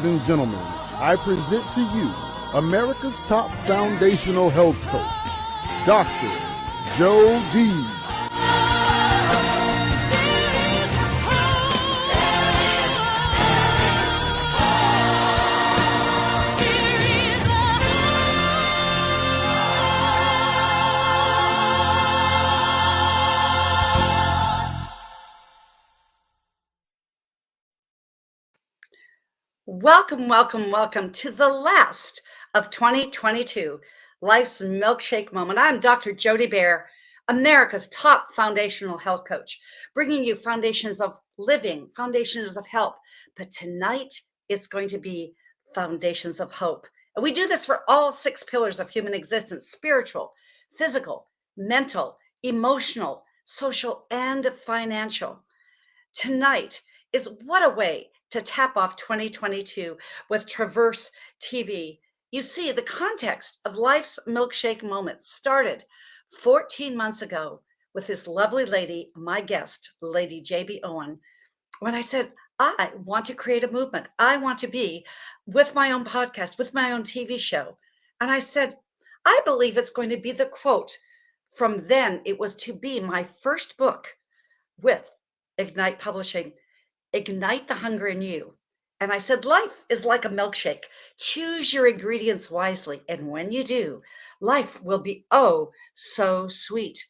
Ladies and gentlemen, I present to you America's top foundational health coach, Dr. Joe D. Welcome, welcome, welcome to the last of 2022, Life's Milkshake Moment. I'm Dr. Jody Bear, America's top foundational health coach, bringing you foundations of living, foundations of health. But tonight, it's going to be foundations of hope. And we do this for all 6 pillars of human existence: spiritual, physical, mental, emotional, social, and financial. Tonight is what a way to tap off 2022 with Traverse TV. You see, the context of Life's Milkshake Moments started 14 months ago with this lovely lady, my guest, Lady JB Owen, when I said, I want to create a movement. I want to be with my own podcast, with my own TV show. And I said, I believe it's going to be the quote. From then, it was to be my first book with Ignite Publishing, Ignite the Hunger in You. And I said, life is like a milkshake. Choose your ingredients wisely. And when you do, life will be oh so sweet.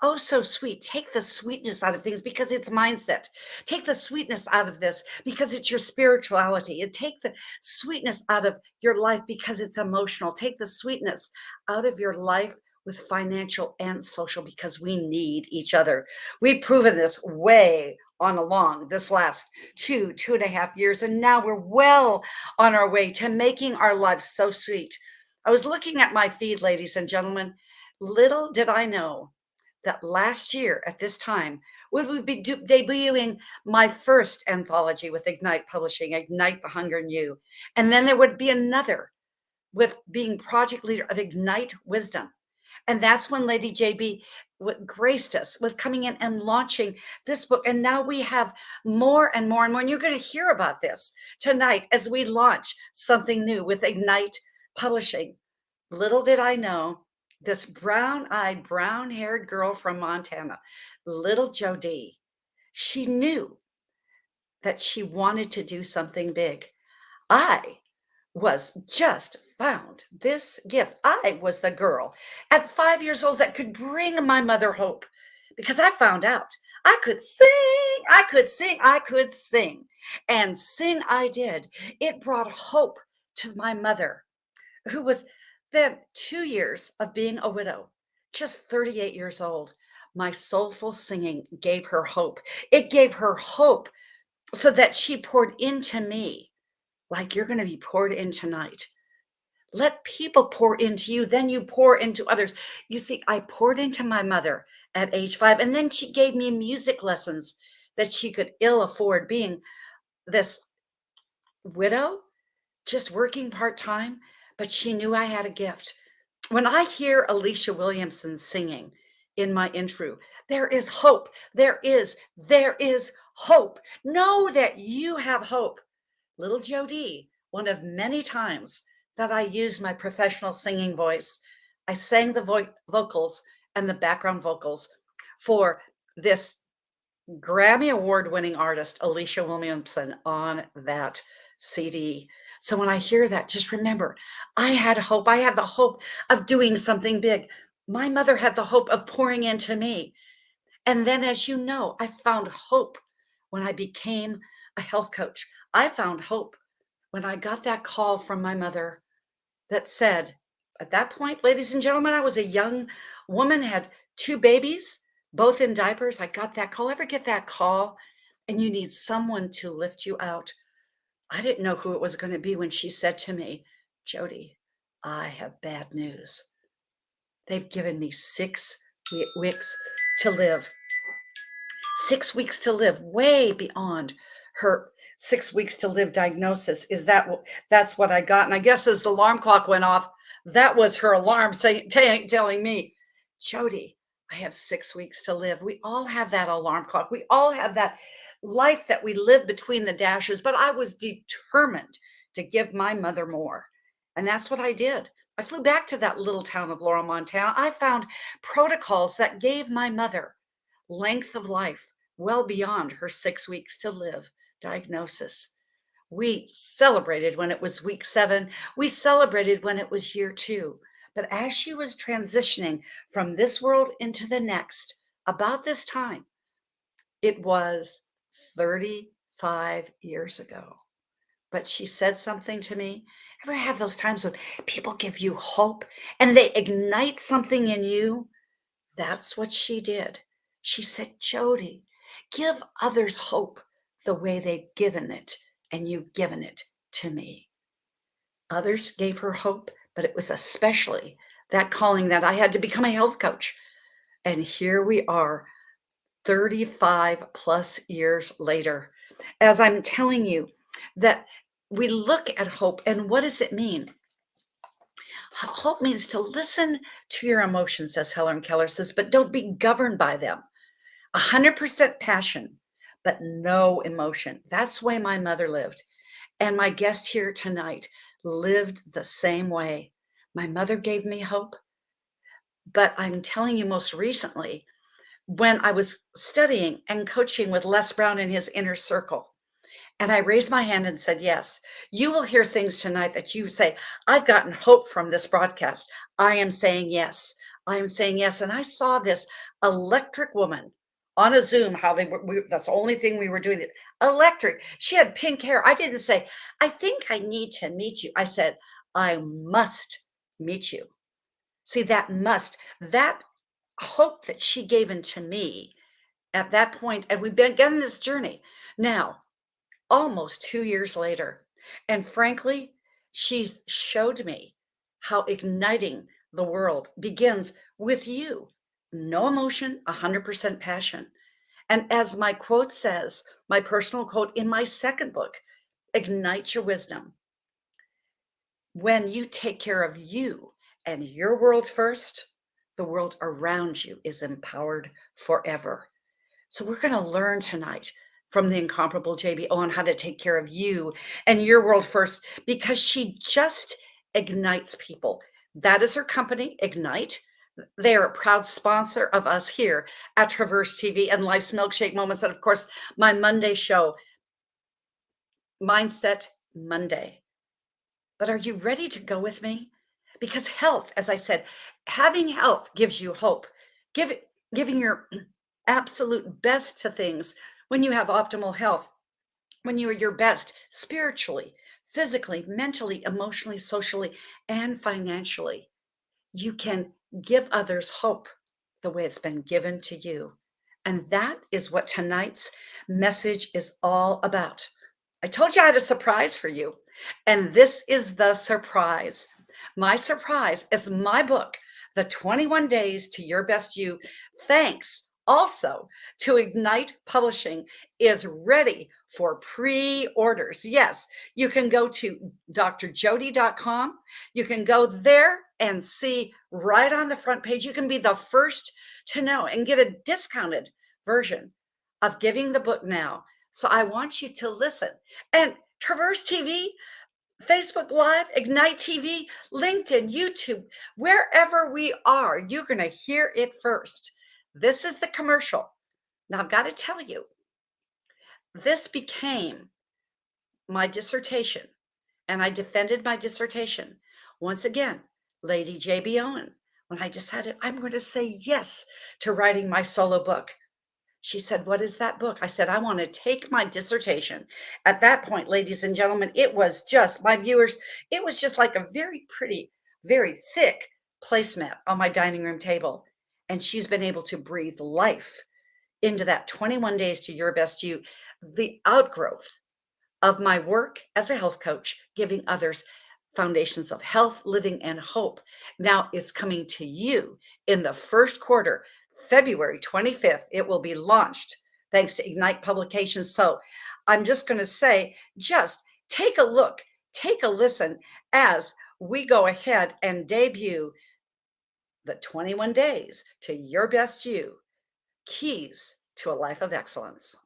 Oh, so sweet. Take the sweetness out of things because it's mindset. Take the sweetness out of this because it's your spirituality. And take the sweetness out of your life because it's emotional. Take the sweetness out of your life with financial and social because we need each other. We've proven this way on along this last 2.5 years. And now we're well on our way to making our lives so sweet. I was looking at my feed, ladies and gentlemen. Little did I know that last year at this time, we would be debuting my first anthology with Ignite Publishing, Ignite the Hunger in You. And then there would be another with being project leader of Ignite Wisdom. And that's when Lady JB graced us with coming in and launching this book. And now we have more and more and more. And you're going to hear about this tonight as we launch something new with Ignite Publishing. Little did I know, this brown-eyed, brown-haired girl from Montana, little Jody, she knew that she wanted to do something big. I was just found this gift. I was the girl at 5 years old that could bring my mother hope because I found out I could sing, I could sing, I could sing. And sing I did. It brought hope to my mother, who was then 2 years of being a widow, just 38 years old. My soulful singing gave her hope. It gave her hope so that she poured into me like you're going to be poured in tonight. Let people pour into you, then you pour into others. You see, I poured into my mother at age 5, and then she gave me music lessons that she could ill afford, being this widow, just working part-time, but she knew I had a gift. When I hear Alicia Williamson singing in my intro, there is hope. There is hope. Know that you have hope. Little Jody, one of many times that I used my professional singing voice. I sang the vocals and the background vocals for this Grammy Award-winning artist, Alicia Williamson, on that CD. So when I hear that, just remember, I had hope. I had the hope of doing something big. My mother had the hope of pouring into me. And then, as you know, I found hope when I became a health coach. I found hope when I got that call from my mother that said, at that point, ladies and gentlemen, I was a young woman, had 2 babies, both in diapers. I got that call. Ever get that call and you need someone to lift you out? I didn't know who it was going to be when she said to me, Jody, I have bad news. They've given me 6 weeks to live. 6 weeks to live, way beyond her 6 weeks to live diagnosis. That's what I got? And I guess as the alarm clock went off, that was her alarm telling me, Jody, I have 6 weeks to live. We all have that alarm clock. We all have that life that we lived between the dashes, but I was determined to give my mother more. And that's what I did. I flew back to that little town of Laurel, Montana. I found protocols that gave my mother length of life well beyond her 6 weeks to live diagnosis. We celebrated when it was week 7. We celebrated when it was year 2. But as she was transitioning from this world into the next, about this time, it was 35 years ago. But she said something to me. Ever have those times when people give you hope and they ignite something in you? That's what she did. She said, Jody, give others hope the way they've given it, and you've given it to me. Others gave her hope, but it was especially that calling that I had to become a health coach. And here we are, 35 plus years later, as I'm telling you that we look at hope and what does it mean? Hope means to listen to your emotions, as Helen Keller says, but don't be governed by them. 100% passion, but no emotion. That's the way my mother lived. And my guest here tonight lived the same way. My mother gave me hope, but I'm telling you, most recently, when I was studying and coaching with Les Brown in his inner circle, and I raised my hand and said, yes, you will hear things tonight that you say, I've gotten hope from this broadcast. I am saying yes. I am saying yes. And I saw this electric woman on a Zoom, how they were, that's the only thing we were doing. Electric. She had pink hair. I didn't say, I think I need to meet you. I said, I must meet you. See, that hope that she gave into me at that point, and we've been getting this journey now almost 2 years later. And frankly, she's showed me how igniting the world begins with you. No emotion, 100% passion. And as my quote says, my personal quote in my second book, Ignite Your Wisdom. When you take care of you and your world first, the world around you is empowered forever. So we're going to learn tonight from the incomparable JB Owen how to take care of you and your world first, because she just ignites people. That is her company, Ignite. They are a proud sponsor of us here at Traverse TV and Life's Milkshake Moments. And of course, my Monday show, Mindset Monday. But are you ready to go with me? Because health, as I said, having health gives you hope. Giving your absolute best to things when you have optimal health, when you are your best spiritually, physically, mentally, emotionally, socially, and financially. You can give others hope the way it's been given to you. And that is what tonight's message is all about. I told you I had a surprise for you, and this is the surprise. My surprise is my book, The 21 Days to Your Best You. Thanks also to Ignite Publishing is ready for pre-orders. Yes, you can go to drjody.com. You can go there and see right on the front page. You can be the first to know and get a discounted version of Giving the Book Now. So I want you to listen. And Traverse TV, Facebook Live, Ignite TV, LinkedIn, YouTube, wherever we are, you're going to hear it first. This is the commercial. Now, I've got to tell you, this became my dissertation, and I defended my dissertation. Once again, Lady J.B. Owen, when I decided I'm going to say yes to writing my solo book. She said, what is that book? I said, I want to take my dissertation. At that point, ladies and gentlemen, it was just, my viewers, it was just like a very pretty, very thick placemat on my dining room table. And she's been able to breathe life into that 21 days to your best you, the outgrowth of my work as a health coach, giving others foundations of health, living, and hope. Now it's coming to you in the first quarter, February 25th. It will be launched thanks to Ignite Publications. So I'm just going to say, just take a look, take a listen as we go ahead and debut the 21 days to your best you, keys to a life of excellence.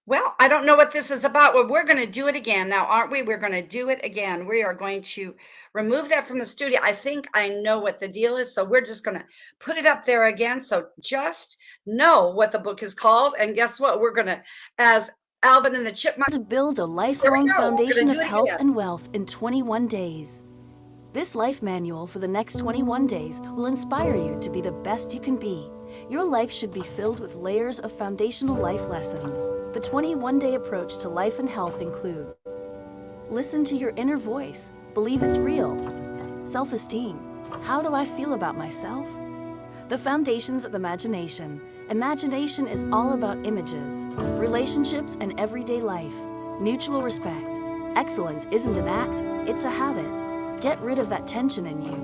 Well, I don't know what this is about. Well, we're going to do it again now, aren't we? We're going to do it again. We are going to remove that from the studio. I think I know what the deal is. So we're just going to put it up there again. So just know what the book is called. And guess what? We're going to, as Alvin and the Chipmunks, To build a there we lifelong go. We're going foundation to of do it health again. and wealth in 21 days. This life manual for the next 21 days will inspire you to be the best you can be. Your life should be filled with layers of foundational life lessons. The 21-day approach to life and health include: listen to your inner voice, believe it's real. Self-esteem, how do I feel about myself? The foundations of imagination. Imagination is all about images, relationships, and everyday life. Mutual respect. Excellence isn't an act, it's a habit. Get rid of that tension in you.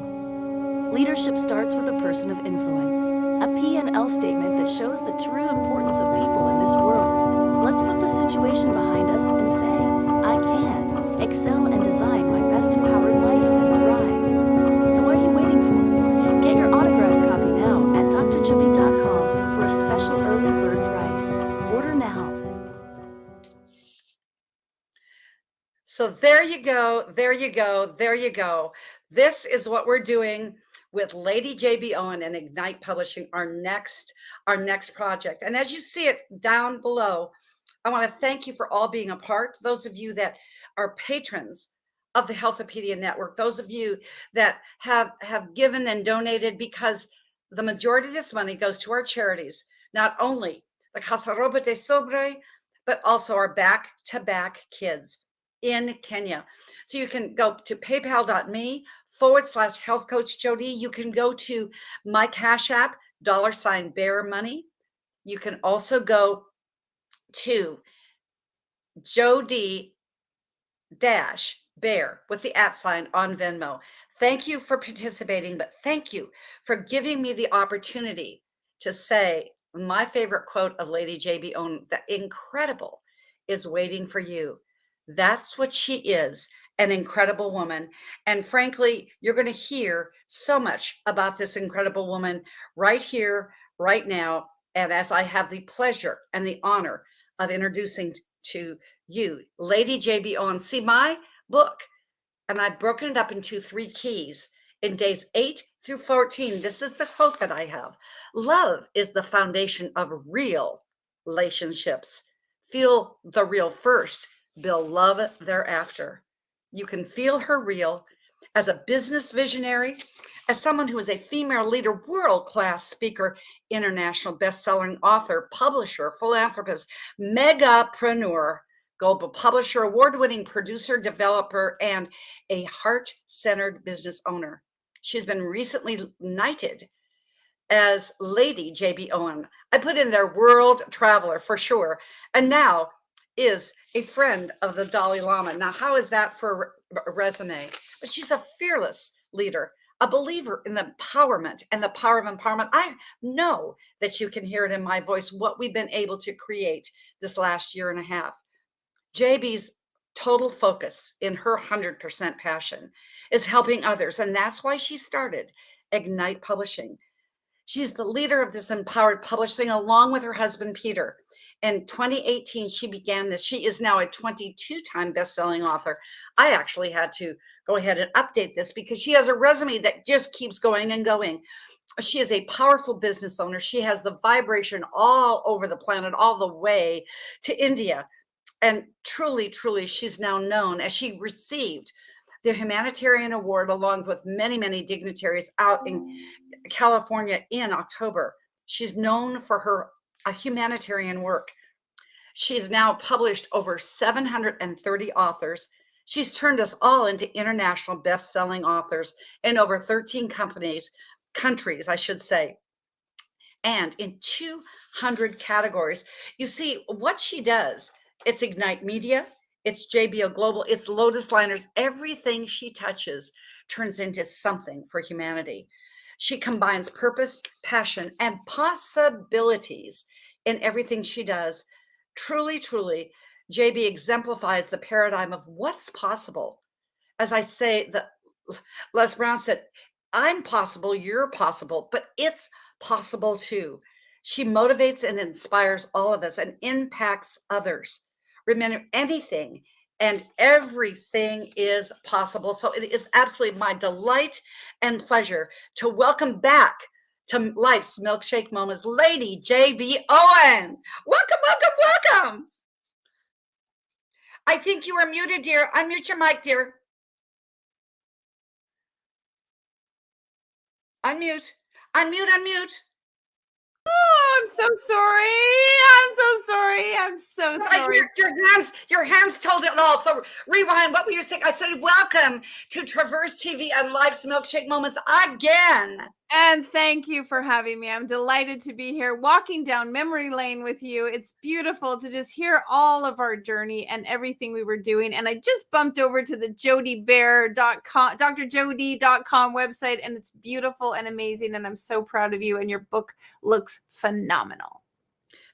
Leadership starts with a person of influence. A P&L statement that shows the true importance of people in this world. Let's put the situation behind us and say, I can excel and design my best empowered life and thrive. So what are you waiting for? Get your autographed copy now at drjudy.com for a special early bird price. Order now. So there you go. There you go. There you go. This is what we're doing with Lady JB Owen and Ignite Publishing, our next project. And as you see it down below, I want to thank you for all being a part. Those of you that are patrons of the Healthopedia Network, those of you that have given and donated, because the majority of this money goes to our charities, not only the Casa Roba de Sobre, but also our back-to-back kids in Kenya. So you can go to paypal.me/health coach Jody. You can go to my Cash App, $bear money. You can also go to Jody Bear with the @ on Venmo. Thank you for participating, but thank you for giving me the opportunity to say my favorite quote of Lady JB Owen: the incredible is waiting for you. That's what she is, an incredible woman. And frankly, you're going to hear so much about this incredible woman right here, right now. And as I have the pleasure and the honor of introducing to you, Lady JB Owen. See, my book, and I've broken it up into 3 keys. In days 8 through 14, this is the quote that I have: love is the foundation of real relationships. Feel the real first, build love thereafter. You can feel her real as a business visionary, as someone who is a female leader, world-class speaker, international best-selling author, publisher, philanthropist, megapreneur, global publisher, award-winning producer, developer, and a heart-centered business owner. She's been recently knighted as Lady JB Owen. I put in there world traveler for sure, and now is a friend of the Dalai Lama. Now, how is that for a resume? But she's a fearless leader, a believer in the empowerment and the power of empowerment. I know that you can hear it in my voice, what we've been able to create this last year and a half. JB's total focus in her 100% passion is helping others. And that's why she started Ignite Publishing. She's the leader of this empowered publishing along with her husband, Peter. In 2018, she began this. She is now a 22-time best-selling author. I actually had to go ahead and update this because she has a resume that just keeps going and going. She is a powerful business owner. She has the vibration all over the planet, all the way to India. And truly, truly, she's now known as she received the humanitarian award along with many, many dignitaries out in California in October. She's known for her humanitarian work. She's now published over 730 authors. She's turned us all into international best-selling authors in over 13 countries, I should say, and in 200 categories. You see, what she does, it's Ignite Media, it's JBO Global, it's Lotus Liners. Everything she touches turns into something for humanity. She combines purpose, passion, and possibilities in everything she does. Truly, truly, JB exemplifies the paradigm of what's possible. As I say, Les Brown said, I'm possible, you're possible, but it's possible too. She motivates and inspires all of us and impacts others. Remember, anything and everything is possible. So it is absolutely my delight and pleasure to welcome back to Life's Milkshake Moments, Lady JB Owen. Welcome, welcome, welcome. I think you are muted, dear. Unmute your mic, dear. Unmute, unmute, unmute. Oh, I'm so sorry. I'm so sorry. I'm so sorry. Your hands told it all. So rewind. What were you saying? I said, welcome to Traverse TV and Life's Milkshake Moments again. And thank you for having me. I'm delighted to be here walking down memory lane with you. It's beautiful to just hear all of our journey and everything we were doing. And I just bumped over to the jodybear.com, drjody.com website, and it's beautiful and amazing. And I'm so proud of you. And your book looks phenomenal.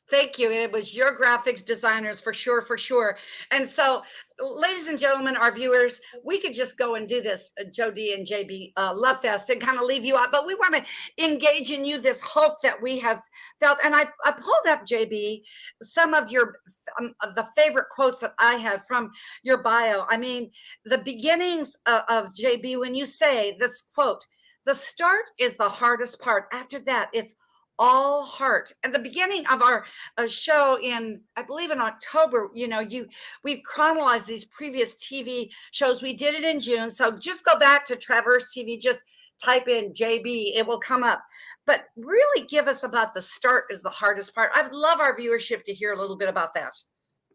Thank you. And it was your graphics designers for sure, for sure. And so, ladies and gentlemen, our viewers, we could just go and do this Jody and JB Love Fest and kind of leave you out, but we want to engage in you this hope that we have felt. And I pulled up, JB, some of your the favorite quotes that I have from your bio. I mean, the beginnings of JB, when you say this quote, the start is the hardest part. After that, it's all heart. At the beginning of our show in, I believe in October, we've chronologized these previous TV shows. We did it in June. So just go back to Traverse TV, just type in JB, it will come up. But really give us about the start is the hardest part. I would love our viewership to hear a little bit about that.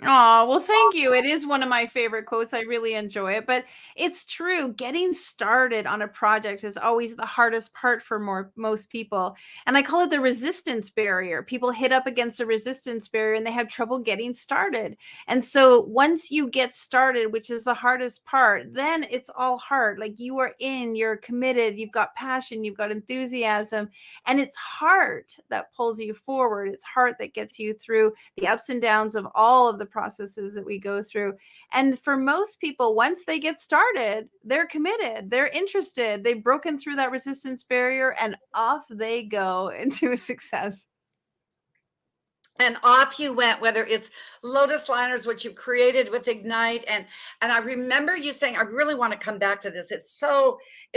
Oh, well, thank you. It is one of my favorite quotes. I really enjoy it, but it's true. Getting started on a project is always the hardest part for most people. And I call it the resistance barrier. People hit up against a resistance barrier and they have trouble getting started. And so once you get started, which is the hardest part, then it's all heart. Like you are in, you're committed, you've got passion, you've got enthusiasm, and it's heart that pulls you forward. It's heart that gets you through the ups and downs of all of the processes that we go through. And for most people, once they get started, they're committed, they're interested, they've broken through that resistance barrier, and off they go into success. And off you went, whether it's Lotus Liners, which you created with Ignite. And I remember you saying, I really want to come back to this. It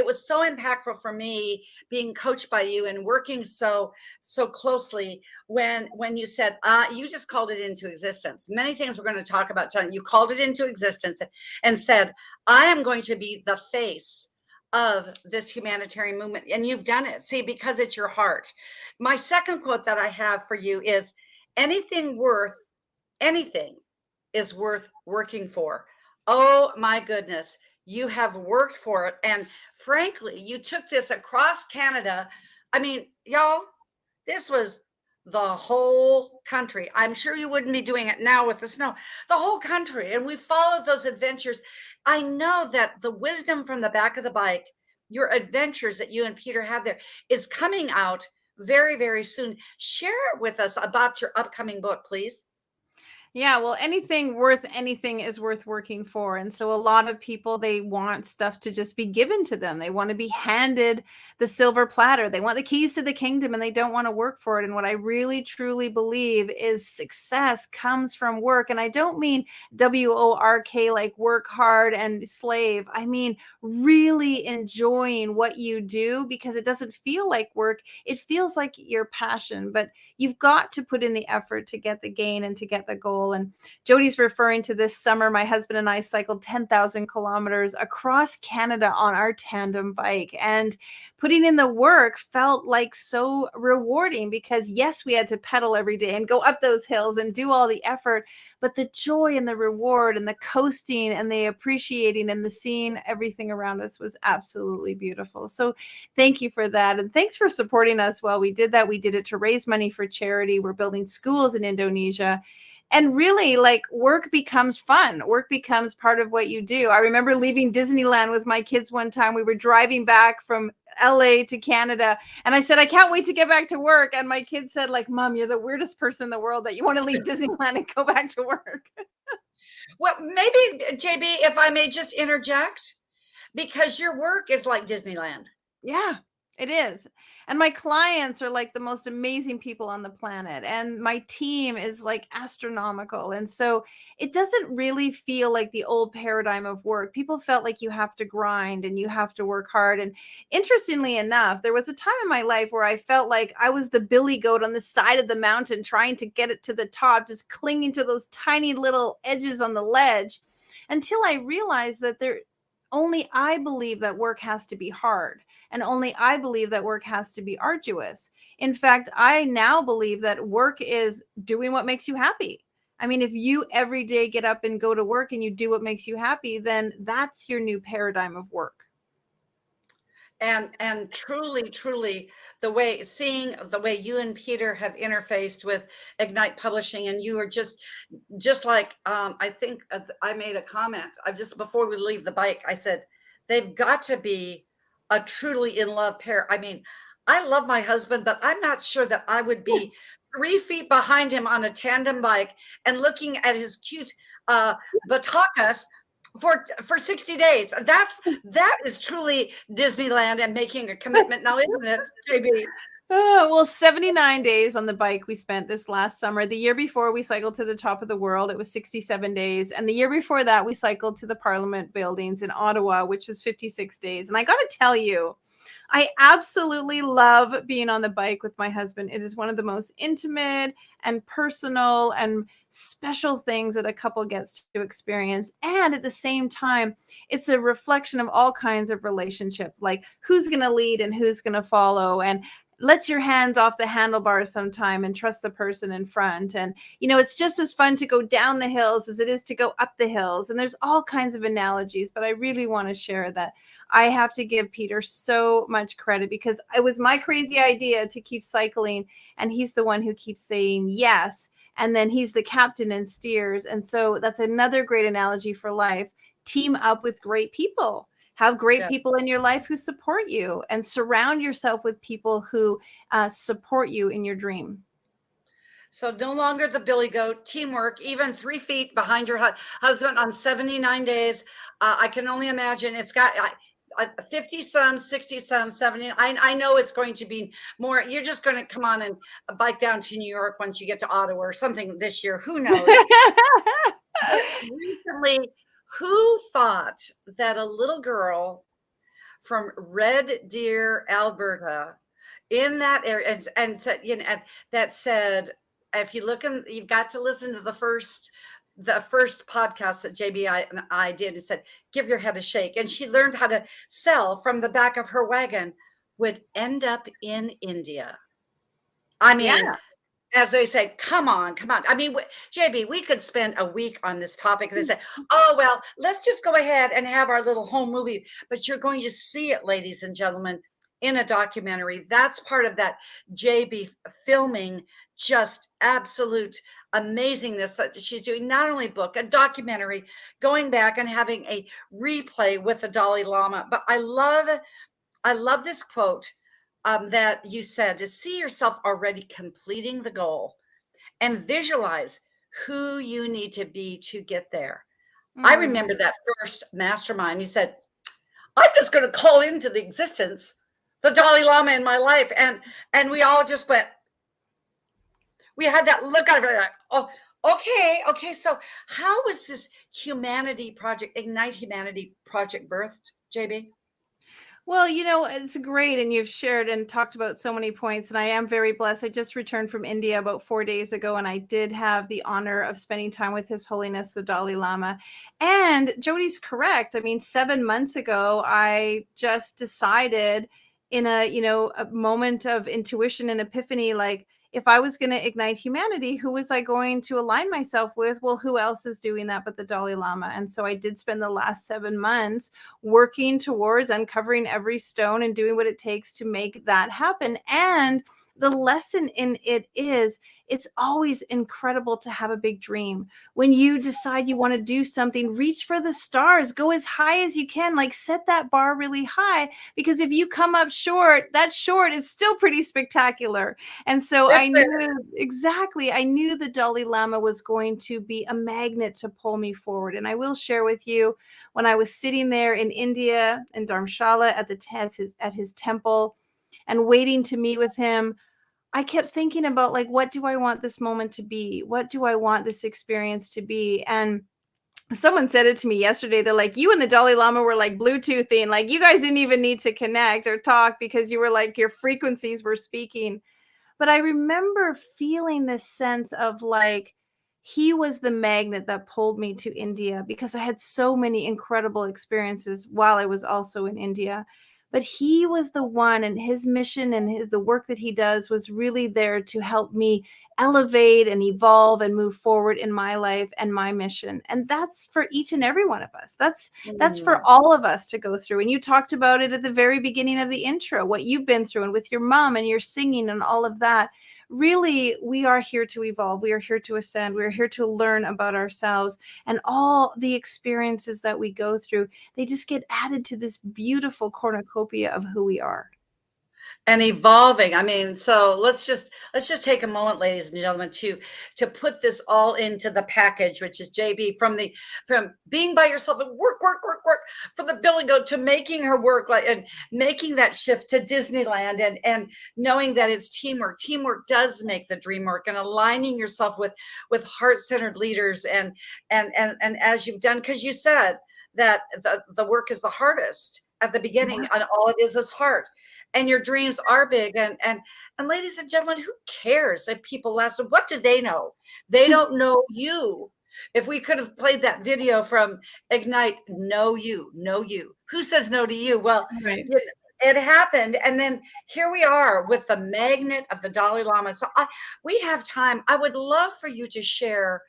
was so impactful for me being coached by you and working so closely when you said, you just called it into existence. Many things we're going to talk about, John. You called it into existence and said, I am going to be the face of this humanitarian movement. And you've done it. See, because it's your heart. My second quote that I have for you is, anything is worth working for. Oh my goodness, you have worked for it. And frankly, you took this across Canada. I mean, y'all, this was the whole country. I'm sure you wouldn't be doing it now with the snow, the whole country. And we followed those adventures. I know that the wisdom from the back of the bike, your adventures that you and Peter have there, is coming out very, very soon. Share it with us about your upcoming book, please. Yeah, well, anything worth anything is worth working for. And so a lot of people, they want stuff to just be given to them. They want to be handed the silver platter. They want the keys to the kingdom and they don't want to work for it. And what I really, truly believe is success comes from work. And I don't mean WORK, like work hard and slave. I mean, really enjoying what you do, because it doesn't feel like work. It feels like your passion, but you've got to put in the effort to get the gain and to get the goal. And Jody's referring to this summer, my husband and I cycled 10,000 kilometers across Canada on our tandem bike, and putting in the work felt like so rewarding, because yes, we had to pedal every day and go up those hills and do all the effort, but the joy and the reward and the coasting and the appreciating and the seeing everything around us was absolutely beautiful. So thank you for that. And thanks for supporting us while we did that. We did it to raise money for charity. We're building schools in Indonesia. And really, like, work becomes fun. Work becomes part of what you do. I remember leaving Disneyland with my kids one time. We were driving back from LA to Canada. And I said, I can't wait to get back to work. And my kids said, like, Mom, you're the weirdest person in the world that you want to leave Disneyland and go back to work. Well, maybe, JB, if I may just interject, because your work is like Disneyland. Yeah. It is. And my clients are like the most amazing people on the planet. And my team is like astronomical. And so it doesn't really feel like the old paradigm of work. People felt like you have to grind and you have to work hard. And interestingly enough, there was a time in my life where I felt like I was the billy goat on the side of the mountain trying to get it to the top, just clinging to those tiny little edges on the ledge until I realized that only I believe that work has to be hard. And only I believe that work has to be arduous. In fact, I now believe that work is doing what makes you happy. I mean, if you every day get up and go to work and you do what makes you happy, then that's your new paradigm of work. And truly seeing the way you and Peter have interfaced with Ignite Publishing, and you are just like I think I made a comment. I just before we leave the bike, I said they've got to be a truly in love pair. I mean, I love my husband, but I'm not sure that I would be 3 feet behind him on a tandem bike and looking at his cute batakas for 60 days. That is truly Disneyland and making a commitment now, isn't it, JB? Well, 79 days on the bike we spent this last summer. The year before, we cycled to the top of the world. It was 67 days. And the year before that, we cycled to the Parliament buildings in Ottawa, which was 56 days. And I got to tell you, I absolutely love being on the bike with my husband. It is one of the most intimate and personal and special things that a couple gets to experience. And at the same time, it's a reflection of all kinds of relationships, like who's going to lead and who's going to follow, and let your hands off the handlebars sometime and trust the person in front. And, it's just as fun to go down the hills as it is to go up the hills. And there's all kinds of analogies, but I really want to share that I have to give Peter so much credit because it was my crazy idea to keep cycling. And he's the one who keeps saying yes. And then he's the captain and steers. And so that's another great analogy for life. Team up with great people. Have great people in your life who support you, and surround yourself with people who support you in your dream. So no longer the billy goat, teamwork, even 3 feet behind your husband on 79 days. I can only imagine it's got 50 some, 60 some, 70. I know it's going to be more. You're just going to come on and bike down to New York once you get to Ottawa or something this year. Who knows? Recently, who thought that a little girl from Red Deer, Alberta, in that area, and said, that said, if you look in, you've got to listen to the first podcast that JB and I did. It said, "Give your head a shake," and she learned how to sell from the back of her wagon. Would end up in India. I mean. Yeah. As they say, come on. I mean, JB, we could spend a week on this topic. They say, oh, well, let's just go ahead and have our little home movie. But you're going to see it, ladies and gentlemen, in a documentary. That's part of that JB filming, just absolute amazingness that she's doing. Not only book, a documentary, going back and having a replay with the Dalai Lama. But I love this quote. That you said, to see yourself already completing the goal and visualize who you need to be to get there. I remember that first mastermind. You said, I'm just going to call into the existence the Dalai Lama in my life. And we all just went, we had that look at it like, oh, okay. So how was this Ignite Humanity project birthed, JB? Well, it's great. And you've shared and talked about so many points. And I am very blessed. I just returned from India about 4 days ago, and I did have the honor of spending time with His Holiness, the Dalai Lama. And Jody's correct. I mean, 7 months ago, I just decided in a moment of intuition and epiphany, like, if I was going to ignite humanity, who was I going to align myself with? Well, who else is doing that but the Dalai Lama? And so I did spend the last 7 months working towards uncovering every stone and doing what it takes to make that happen. And the lesson in it is, it's always incredible to have a big dream. When you decide you want to do something, reach for the stars, go as high as you can, like set that bar really high, because if you come up short, that short is still pretty spectacular. And so I knew the Dalai Lama was going to be a magnet to pull me forward. And I will share with you, when I was sitting there in India, in Dharamshala at his temple, and waiting to meet with him, I kept thinking about, like, what do I want this moment to be? What do I want this experience to be? And someone said it to me yesterday. They're like, you and the Dalai Lama were like Bluetoothing. Like, you guys didn't even need to connect or talk because you were like, your frequencies were speaking. But I remember feeling this sense of like, he was the magnet that pulled me to India because I had so many incredible experiences while I was also in India. But he was the one, and his mission and the work that he does was really there to help me elevate and evolve and move forward in my life and my mission. And that's for each and every one of us. That's for all of us to go through. And you talked about it at the very beginning of the intro, what you've been through, and with your mom and your singing and all of that. Really, we are here to evolve. We are here to ascend. We are here to learn about ourselves, and all the experiences that we go through, they just get added to this beautiful cornucopia of who we are. And evolving. I mean, so let's just take a moment, ladies and gentlemen, to put this all into the package, which is JB, from being by yourself and work, from the billy goat to making her work, like, and making that shift to Disneyland, and knowing that it's teamwork. Teamwork does make the dream work, and aligning yourself with heart-centered leaders, and as you've done, because you said that the work is the hardest at the beginning, and all it is heart. And your dreams are big, and ladies and gentlemen, who cares if people ask them, what do they know? They don't know you. If we could have played that video from Ignite, know you. Who says no to you? Well, Right. it happened, and then here we are with the magnet of the Dalai Lama. So we have time. I would love for you to share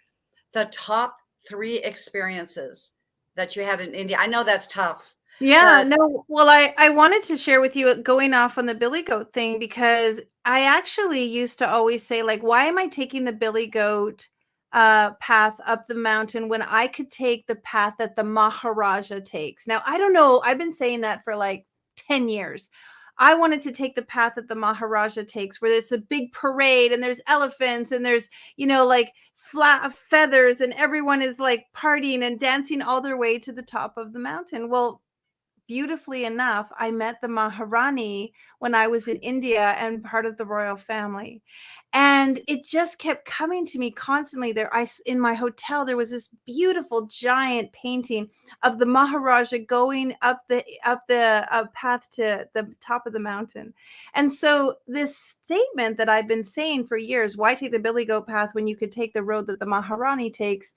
the top 3 experiences that you had in India. I know that's tough. Yeah, But no, well, I wanted to share with you, going off on the billy goat thing, because I actually used to always say, like, why am I taking the billy goat path up the mountain when I could take the path that the Maharaja takes? Now, I don't know. I've been saying that for like 10 years. I wanted to take the path that the Maharaja takes, where there's a big parade and there's elephants and there's, like flat feathers, and everyone is like partying and dancing all their way to the top of the mountain. Well, beautifully enough, I met the Maharani when I was in India and part of the royal family. And it just kept coming to me constantly. In my hotel, there was this beautiful giant painting of the Maharaja going up the path to the top of the mountain. And so this statement that I've been saying for years, why take the billy goat path when you could take the road that the Maharani takes?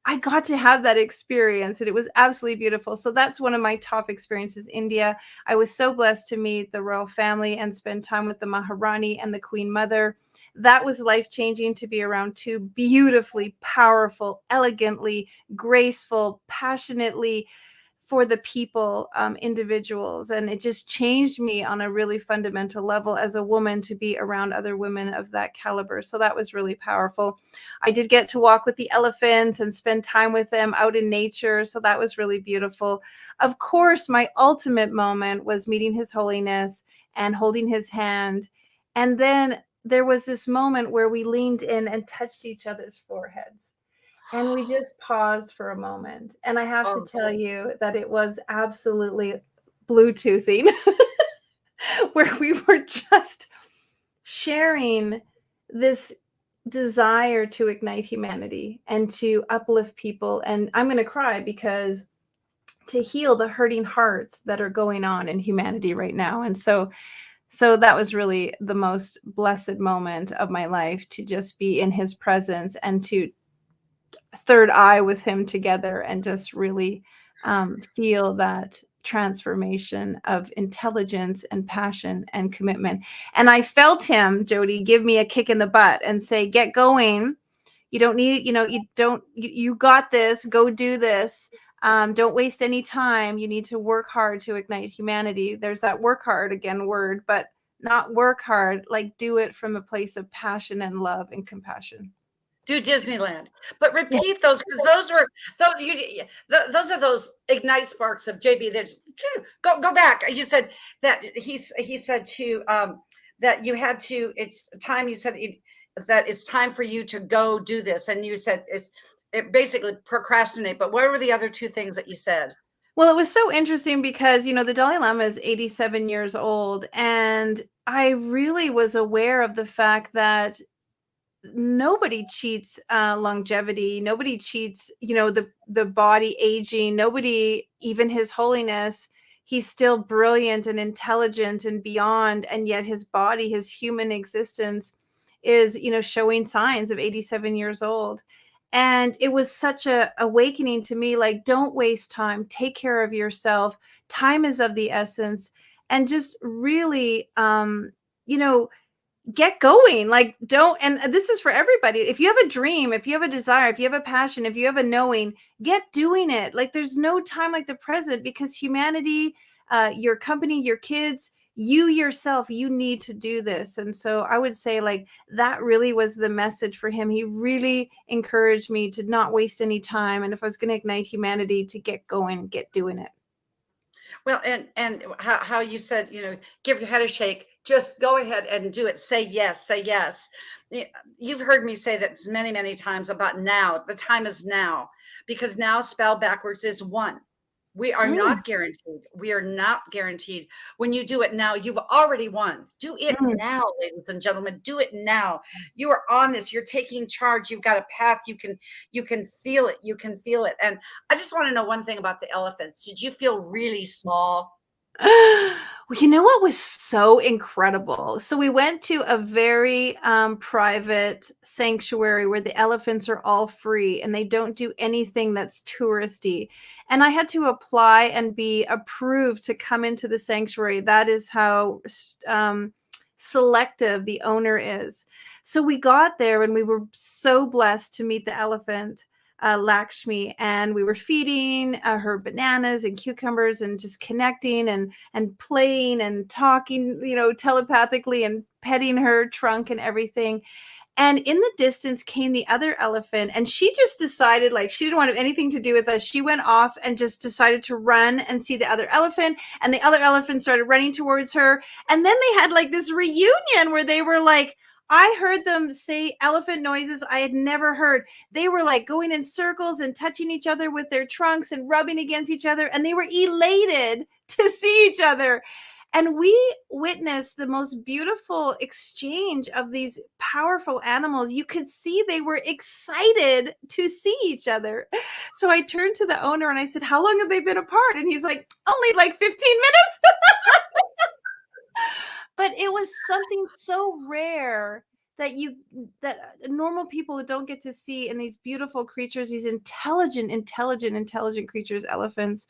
I got to have that experience, and it was absolutely beautiful. So that's one of my top experiences, India. I was so blessed to meet the royal family and spend time with the Maharani and the Queen Mother. That was life-changing, to be around 2 beautifully, powerful, elegantly, graceful, passionately for the people, individuals. And it just changed me on a really fundamental level as a woman to be around other women of that caliber. So that was really powerful. I did get to walk with the elephants and spend time with them out in nature. So that was really beautiful. Of course, my ultimate moment was meeting His Holiness and holding his hand. And then there was this moment where we leaned in and touched each other's foreheads. And we just paused for a moment. And I have to tell you that it was absolutely Bluetoothing, where we were just sharing this desire to ignite humanity and to uplift people. And I'm going to cry, because to heal the hurting hearts that are going on in humanity right now. And so that was really the most blessed moment of my life, to just be in his presence and to third eye with him together, and just really feel that transformation of intelligence and passion and commitment. And I felt him, Jody, give me a kick in the butt and say, get going. You don't need, you got this, go do this. Don't waste any time. You need to work hard to ignite humanity. There's that work hard again word, but not work hard, like do it from a place of passion and love and compassion. Do Disneyland, but repeat those, because those are those ignite sparks of JB. That's go back. You said that he said to that you had to. It's time. You said that it's time for you to go do this, and you said it basically procrastinate. But what were the other 2 things that you said? Well, it was so interesting because, the Dalai Lama is 87 years old, and I really was aware of the fact that nobody cheats longevity. Nobody cheats, the body aging. Nobody, even His Holiness, he's still brilliant and intelligent and beyond, and yet his body, his human existence, is showing signs of 87 years old. And it was such a awakening to me, like, don't waste time, take care of yourself, time is of the essence, and just really you know get going. Like, don't, and this is for everybody. If you have a dream, if you have a desire, if you have a passion, if you have a knowing, get doing it. Like, there's no time like the present, because humanity, your company, your kids, you yourself, you need to do this. And so I would say, like, that really was the message for him. He really encouraged me to not waste any time, and if I was going to ignite humanity, to get going, get doing it. Well, and how you said, give your head a shake. Just go ahead and do it. Say yes. Say yes. You've heard me say that many, many times about now. The time is now, because now spelled backwards is one. We are Mm, not guaranteed. We are not guaranteed. When you do it now, you've already won. Do it mm. now, ladies and gentlemen. Do it now. You are on this. You're taking charge. You've got a path. You can feel it. You can feel it. And I just want to know one thing about the elephants. Did you feel really small? Well, you know what was so incredible? So we went to a very private sanctuary where the elephants are all free and they don't do anything that's touristy. And I had to apply and be approved to come into the sanctuary. That is how selective the owner is. So we got there and we were so blessed to meet the elephant, Lakshmi, and we were feeding her bananas and cucumbers and just connecting and playing and talking, telepathically, and petting her trunk and everything. And in the distance came the other elephant, and she just decided, like, she didn't want anything to do with us. She went off and just decided to run and see the other elephant, and the other elephant started running towards her. And then they had like this reunion where they were like, I heard them say elephant noises I had never heard. They were like going in circles and touching each other with their trunks and rubbing against each other, and they were elated to see each other. And we witnessed the most beautiful exchange of these powerful animals. You could see they were excited to see each other. So I turned to the owner and I said, how long have they been apart? And he's like, only like 15 minutes. But it was something so rare that normal people don't get to see in these beautiful creatures, these intelligent creatures, elephants.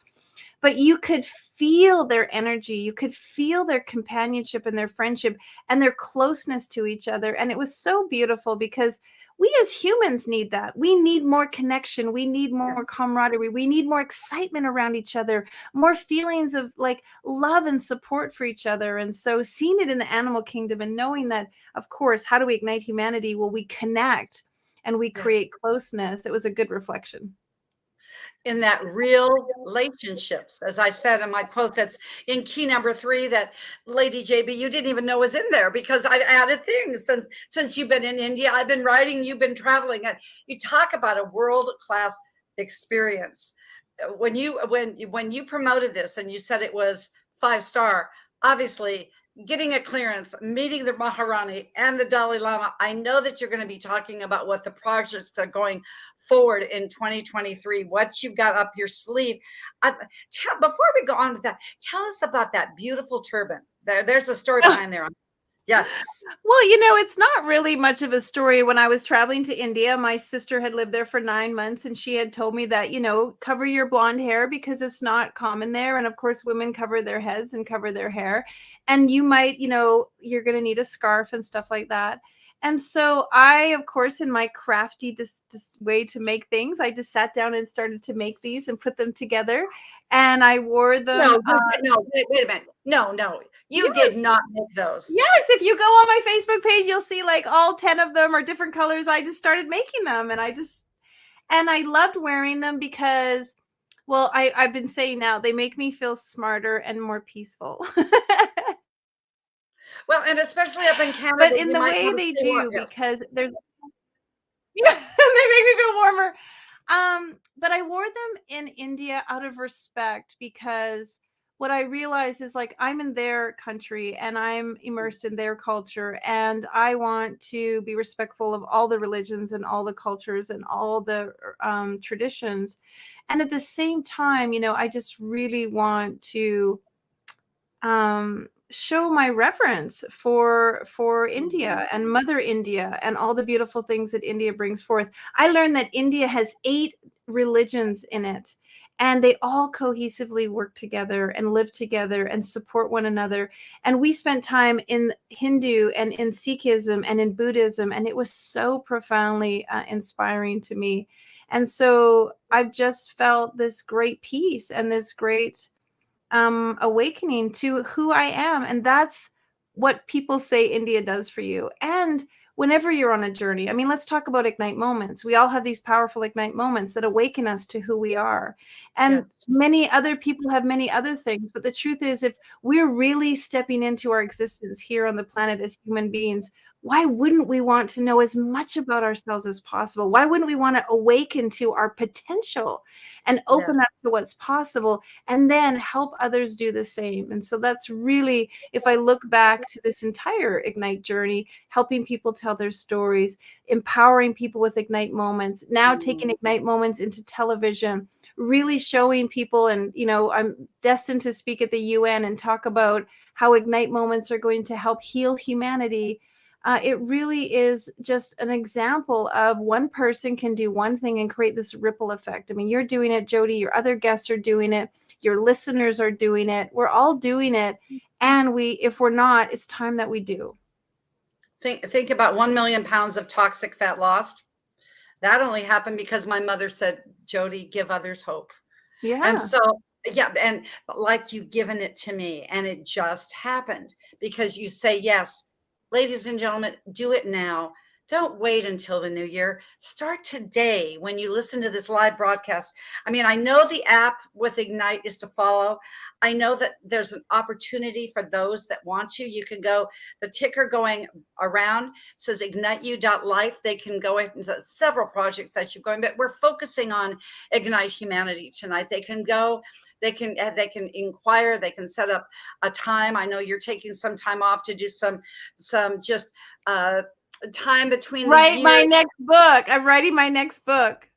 But you could feel their energy, you could feel their companionship and their friendship and their closeness to each other. And it was so beautiful, because we as humans need that. We need more connection, we need more Yes. camaraderie, we need more excitement around each other, more feelings of like love and support for each other. And so seeing it in the animal kingdom and knowing that, of course, how do we ignite humanity? Well, we connect and we Yes. create closeness. It was a good reflection. In that real relationships, as I said in my quote, that's in key number 3, that Lady JB, you didn't even know was in there, because I've added things since you've been in India. I've been writing, you've been traveling, and you talk about a world-class experience. When you promoted this and you said it was 5-star, obviously getting a clearance, meeting the Maharani and the Dalai Lama, I know that you're going to be talking about what the projects are going forward in 2023, what you've got up your sleeve. Before we go on with that, tell us about that beautiful turban. There's a story behind there. Yes. Well, it's not really much of a story. When I was traveling to India, my sister had lived there for 9 months, and she had told me that, cover your blonde hair because it's not common there. And of course, women cover their heads and cover their hair. And you might, you're going to need a scarf and stuff like that. And so I, of course, in my crafty way to make things, I just sat down and started to make these and put them together. And I wore them. No, wait a minute. No, you did not make those. Yes, if you go on my Facebook page, you'll see like all 10 of them are different colors. I just started making them, and I loved wearing them because, well, I've been saying now, they make me feel smarter and more peaceful. Well, and especially up in Canada, But in you the might way want to they stay warm. do, Yes. because there's, yeah, they make me feel warmer. But I wore them in India out of respect, because what I realize is, like, I'm in their country and I'm immersed in their culture, and I want to be respectful of all the religions and all the cultures and all the traditions. And at the same time, I just really want to show my reverence for India and Mother India and all the beautiful things that India brings forth. I learned that India has 8 religions in it, and they all cohesively work together and live together and support one another. And we spent time in Hindu and in Sikhism and in Buddhism, and it was so profoundly inspiring to me. And so I've just felt this great peace and this great awakening to who I am. And that's what people say India does for you. And whenever you're on a journey, I mean, let's talk about ignite moments. We all have these powerful ignite moments that awaken us to who we are. And Yes. many other people have many other things. But the truth is, if we're really stepping into our existence here on the planet as human beings, why wouldn't we want to know as much about ourselves as possible? Why wouldn't we want to awaken to our potential and Yes. open up to what's possible, and then help others do the same? And so that's really, if I look back to this entire Ignite journey, helping people tell their stories, empowering people with Ignite moments, now taking Ignite moments into television, really showing people. And, I'm destined to speak at the UN and talk about how Ignite moments are going to help heal humanity. It really is just an example of one person can do one thing and create this ripple effect. I mean, you're doing it, Jody, your other guests are doing it, your listeners are doing it, we're all doing it. And if we're not, it's time that we do. Think about 1 million pounds of toxic fat lost. That only happened because my mother said, Jody, give others hope. And Yeah. so, yeah, and like you've given it to me, and it just happened because you say yes. Ladies and gentlemen, do it now. Don't wait until the new year. Start today when you listen to this live broadcast. I mean, I know the app with Ignite is to follow. I know that there's an opportunity for those that want to. You can go, the ticker going around says igniteyou.life. They can go into several projects that you're going, but we're focusing on Ignite Humanity tonight. They can go, they can inquire, they can set up a time. I know you're taking some time off to do some just time between the Write my years. next book. I'm writing my next book.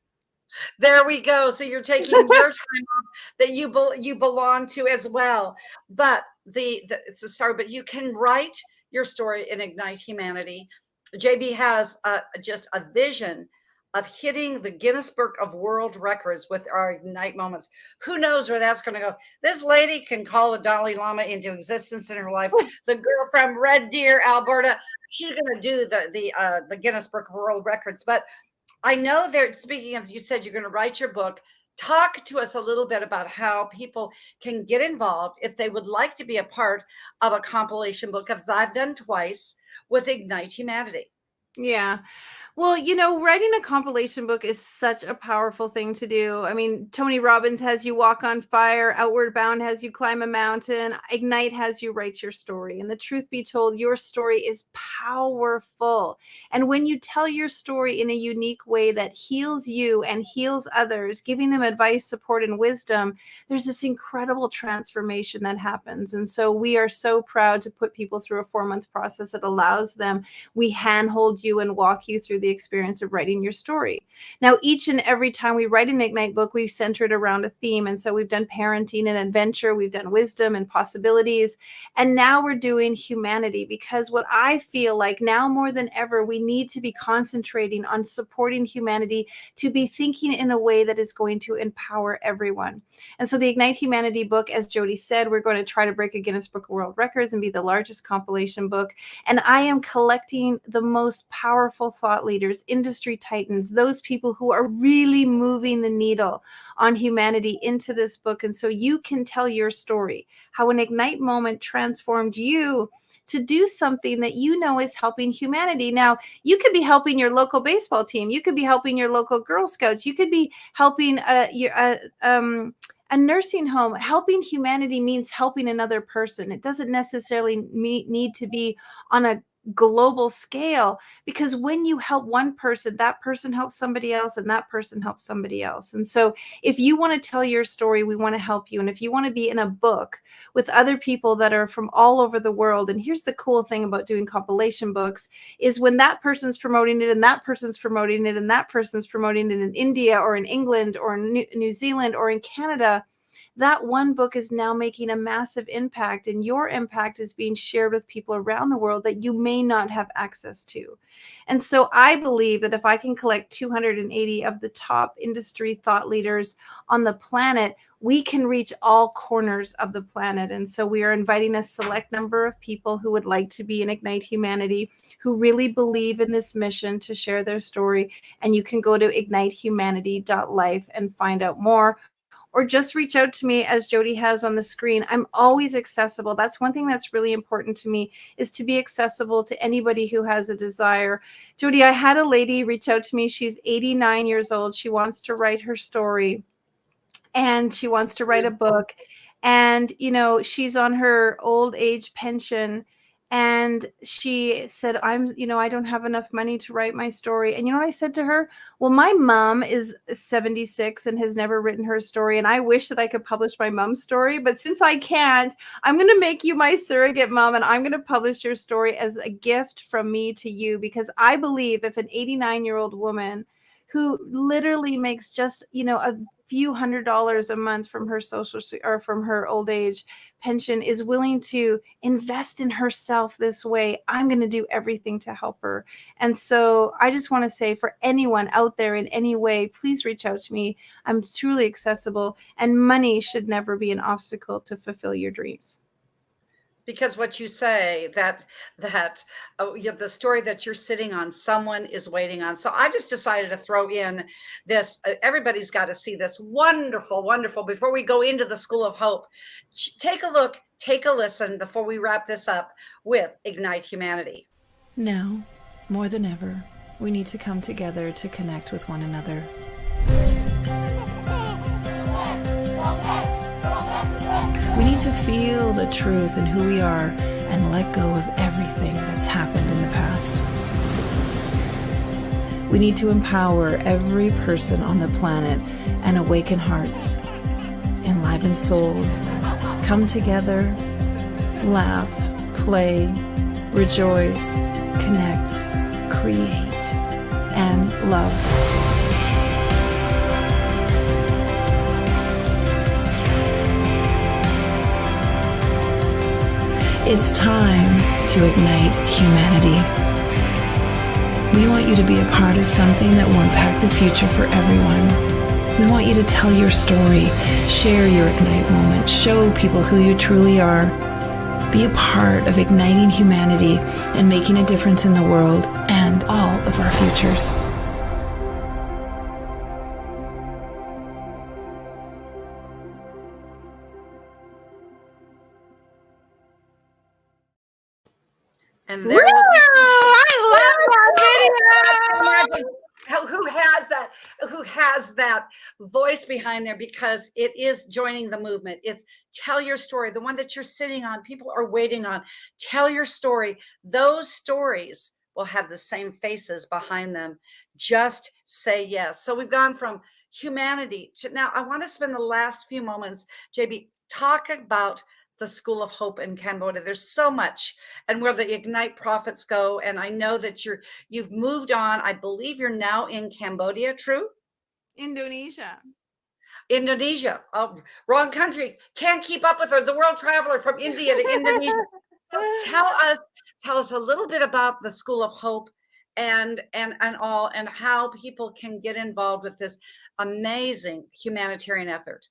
There we go. So you're taking your time off that you belong to as well. But it's a story, but you can write your story in Ignite Humanity. JB has just a vision of hitting the Guinness Book of World Records with our Ignite moments. Who knows where that's going to go? This lady can call the Dalai Lama into existence in her life. The girl from Red Deer, Alberta, she's going to do the Guinness Book of World Records. But I know that, speaking of, you said you're going to write your book. Talk to us a little bit about how people can get involved if they would like to be a part of a compilation book, as I've done twice with Ignite Humanity. Yeah. Well, writing a compilation book is such a powerful thing to do. I mean, Tony Robbins has you walk on fire, Outward Bound has you climb a mountain, Ignite has you write your story. And the truth be told, your story is powerful. And when you tell your story in a unique way that heals you and heals others, giving them advice, support, and wisdom, there's this incredible transformation that happens. And so we are so proud to put people through a 4-month process that allows them. We handhold you and walk you through the experience of writing your story. Now, each and every time we write an Ignite book, we center it around a theme. And so we've done parenting and adventure, we've done wisdom and possibilities, and now we're doing humanity, because what I feel like now more than ever, we need to be concentrating on supporting humanity, to be thinking in a way that is going to empower everyone. And so the Ignite Humanity book, as Jody said, we're going to try to break a Guinness Book of World Records and be the largest compilation book. And I am collecting the most powerful thought leaders, industry titans, those people who are really moving the needle on humanity into this book. And so you can tell your story, how an Ignite moment transformed you to do something that is helping humanity. Now, you could be helping your local baseball team. You could be helping your local Girl Scouts. You could be helping a nursing home. Helping humanity means helping another person. It doesn't necessarily need to be on a global scale, because when you help one person, that person helps somebody else, and that person helps somebody else. And so if you want to tell your story, we want to help you. And if you want to be in a book with other people that are from all over the world, and here's the cool thing about doing compilation books, is when that person's promoting it and that person's promoting it and that person's promoting it in India or in England or in New Zealand or in Canada, that one book is now making a massive impact, and your impact is being shared with people around the world that you may not have access to. And so I believe that if I can collect 280 of the top industry thought leaders on the planet, we can reach all corners of the planet. And so we are inviting a select number of people who would like to be in Ignite Humanity, who really believe in this mission to share their story. And you can go to ignitehumanity.life and find out more, or just reach out to me as Jody has on the screen. I'm always accessible. That's one thing that's really important to me, is to be accessible to anybody who has a desire. Jody, I had a lady reach out to me. She's 89 years old. She wants to write her story, and she wants to write a book. And, you know, she's on her old age pension. And she said, I don't have enough money to write my story. And you know what I said to her? Well, my mom is 76 and has never written her story. And I wish that I could publish my mom's story. But since I can't, I'm going to make you my surrogate mom, and I'm going to publish your story as a gift from me to you, because I believe if an 89-year-old woman who literally makes just, a few $100s a month from her or from her old age pension is willing to invest in herself this way, I'm going to do everything to help her. And so I just want to say, for anyone out there in any way, please reach out to me. I'm truly accessible, and money should never be an obstacle to fulfill your dreams. Because what you say, that the story that you're sitting on, someone is waiting on. So I just decided to throw in this. Everybody's got to see this wonderful, wonderful. Before we go into the School of Hope, take a look, take a listen before we wrap this up with Ignite Humanity. Now, more than ever, we need to come together to connect with one another. We need to feel the truth in who we are and let go of everything that's happened in the past. We need to empower every person on the planet and awaken hearts, enliven souls, come together, laugh, play, rejoice, connect, create, and love. It's time to ignite humanity. We want you to be a part of something that will impact the future for everyone. We want you to tell your story, share your Ignite moment, show people who you truly are. Be a part of igniting humanity and making a difference in the world and all of our futures. And there will be, I love that video. who has that voice behind there, because it is joining the movement. It's tell your story, the one that you're sitting on, people are waiting on. Tell your story. Those stories will have the same faces behind them. Just say yes. So we've gone from humanity to, now I want to spend the last few moments, JB, talk about the School of Hope in Cambodia. There's so much, and where the Ignite Profits go. And I know that you've moved on. I believe you're now in Cambodia, true? Indonesia. Oh, wrong country. Can't keep up with her. The world traveler from India to Indonesia. So tell us a little bit about the School of Hope and how people can get involved with this amazing humanitarian effort.